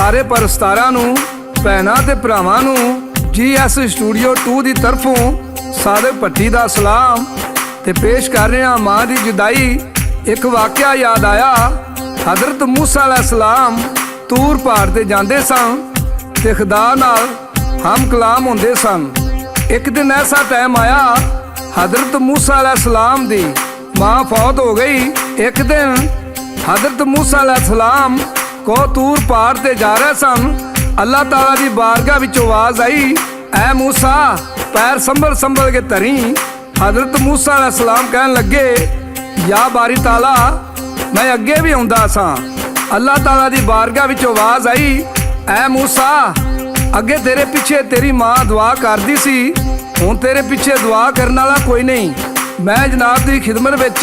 सारे परस्तारां नूं भैणां ते भरावां नूं GS स्टूडियो 2 की तरफों सादिक भट्टी का सलाम ते पेश कर रहे हैं। माँ की जुदाई एक वाकया याद आया। हजरत मूसा अलैहिस्सलाम तूर पहाड़ ते जांदे सन ते खुदा नाल हम कलाम होंदे सन। एक दिन ऐसा टाइम आया हजरत मूसा अलैहिस्सलाम दी माँ फौत हो गई। एक दिन हजरत मूसा अलैहिस्सलाम को तूर पहाड़ ते जा रहे सन। अल्लाह ताला की बारगाह विच आवाज आई, ऐ मूसा पैर संभल संभल के तरी। हजरत मूसा अलैहिस्सलाम कहन लगे, या बारी ताला मैं अगे भी आउंदा सा। अल्लाह ताला की बारगाह विच आवाज आई, ऐ मूसा अगे तेरे पिछे तेरी माँ दुआ करदी सी, हुण तेरे पिछे दुआ करने वाला कोई नहीं। मैं जनाब की खिदमत विच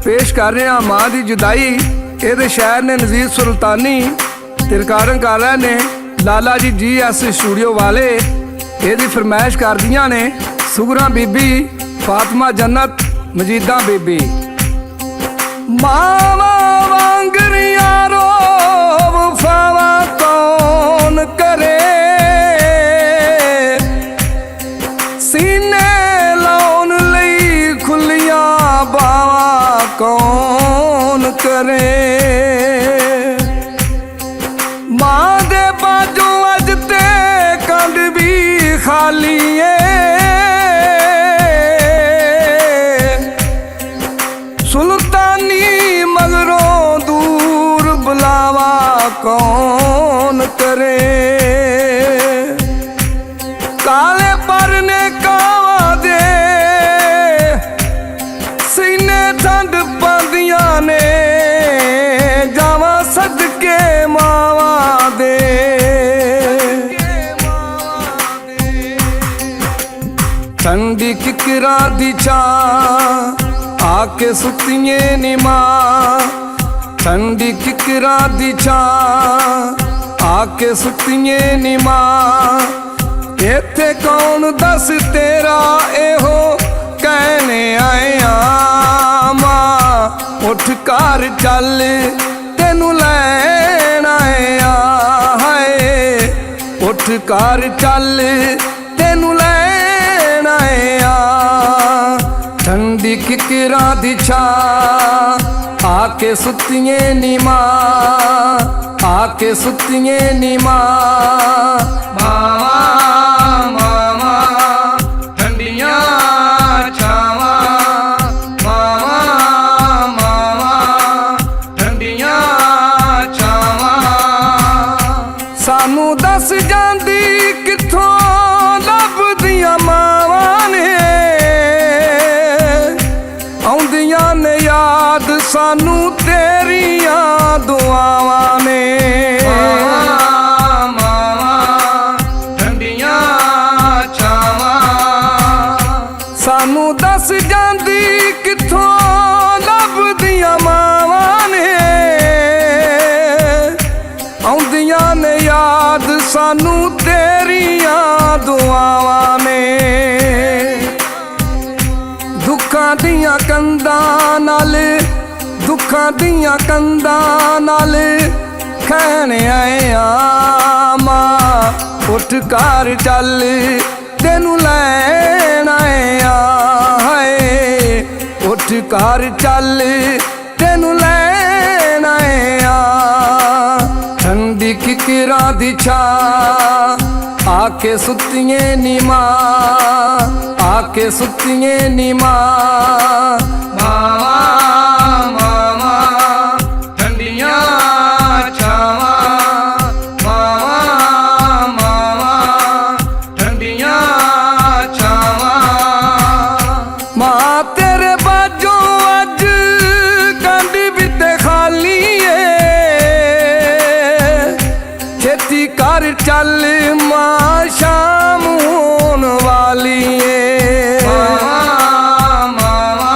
पेश कर रहा माँ की जुदाई। ये शायर ने नज़ीर सुल्तानी ते रिकॉर्डिंग कर रहे ने लाला जी GS स्टूडियो वाले। ये फरमाइश कर दियां ने सुगरा बीबी, फातिमा जन्नत, मजीदा बीबी। मावा वांगरिया रो वफावा कौन करे, सीने लाउन लई खुलिया बावा कौन करे। मां दे बाजों अज ते कंड भी खाली है, सुल्तानी मगरों दूर बुलावा कौन करे। काले पर ने कावा दे सीने ठंड पांदियां ने, जावा सदके मावा दे। ठंडी किकरा दी छां आके सुतिए नी मां, ठंडी किकरा दी छां आके सुतिए नी मां। इत्थे कौन दस तेरा एहो कहने आया, मां उठ घर चल तेनू लैन आया। हाय उठ घर चल तेनू लैन आया। ठंडी किकरा दी छां आके सुतिए नी मां, आके सुतिए नी मां। मावा मावा ठंडियां छावा, मावा मावा ठंडियां छावा। सानू दस जांदी किथों लभदियां मावा ने, आउंदियां ने याद सानू तेरियां दुआवां ने। सानू दस जांदी किथों लभदियां मावा ने, आउंदियां ने याद सानू तेरियां दुआवां ने। दुखां दियां कंधां नाल, दुखां दियां कंधां नाल कहने आया, मां उठ घर चल तेनू लैन आया। हाय उठ घर चल तेनू लैन आया। ठंडी किकरा दी छां आके सुतिए नी मां, आके सुतिए नी मां। मावा मावा ठंडियां छावा, मावा मावा ठंडियां छावा। मां तेरे बाजों अज कंड भी ते खाली है, छेती कर चल मां शाम होन वाली है। मावा मावा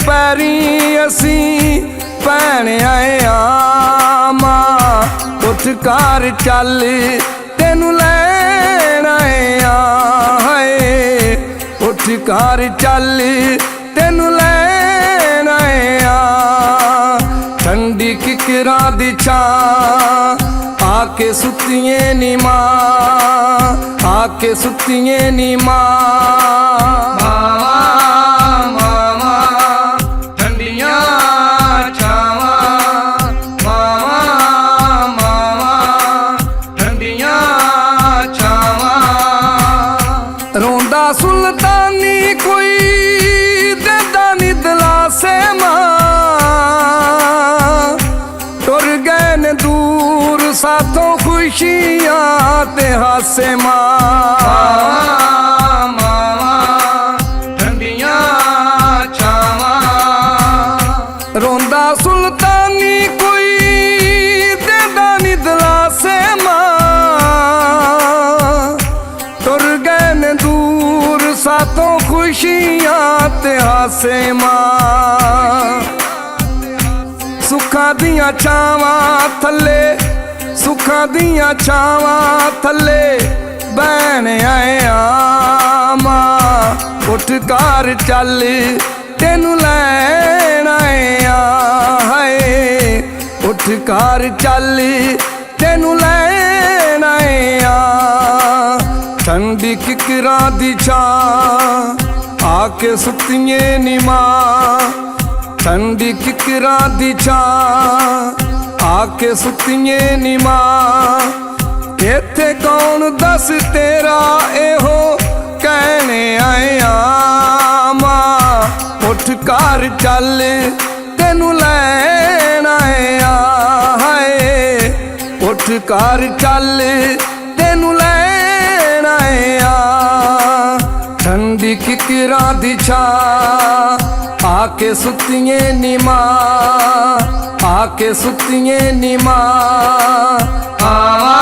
पैरी असी भैन आए मां उठ घर चल तेनू लैन आए हाय उठ घर चल तेनू लैन आए ठंडी किकरां दी छां आके सुतिए नी मां आके सुतिए नी मां मावा मावा ठंडियां छावां मावा मावा ठंडियां छावां रोंदा सुल्तानी कोई देदा नी दिलासे मां टुर गए ने दूर साथों खुशियां ते हासे मां मावा ठंडियां छावां रोंदा सुल्तानी कोई देदा नी दिलासे मां टुर गए ने दूर साथों खुशियां ते हासे मां सुखां दियां छावां थल्ले सुखां दियां छावां थल्ले बैन आए मां उठ घर चल तेनू लैन आए हाय उठ घर चल तेनू लैन आए ठंडी किकरां दी छां आके सुतिए नी मां ठंडी किकरां दी छां आके सुतिए नी मां इत्थे कौन दस तेरा एहो कहने आए मां उठ घर चल तेनू लैन आए हाय उठ घर चल तेनू लैन आए ठंडी किकरां दी छां आके सुतिए नी मां आके सुतिए नी मां आवा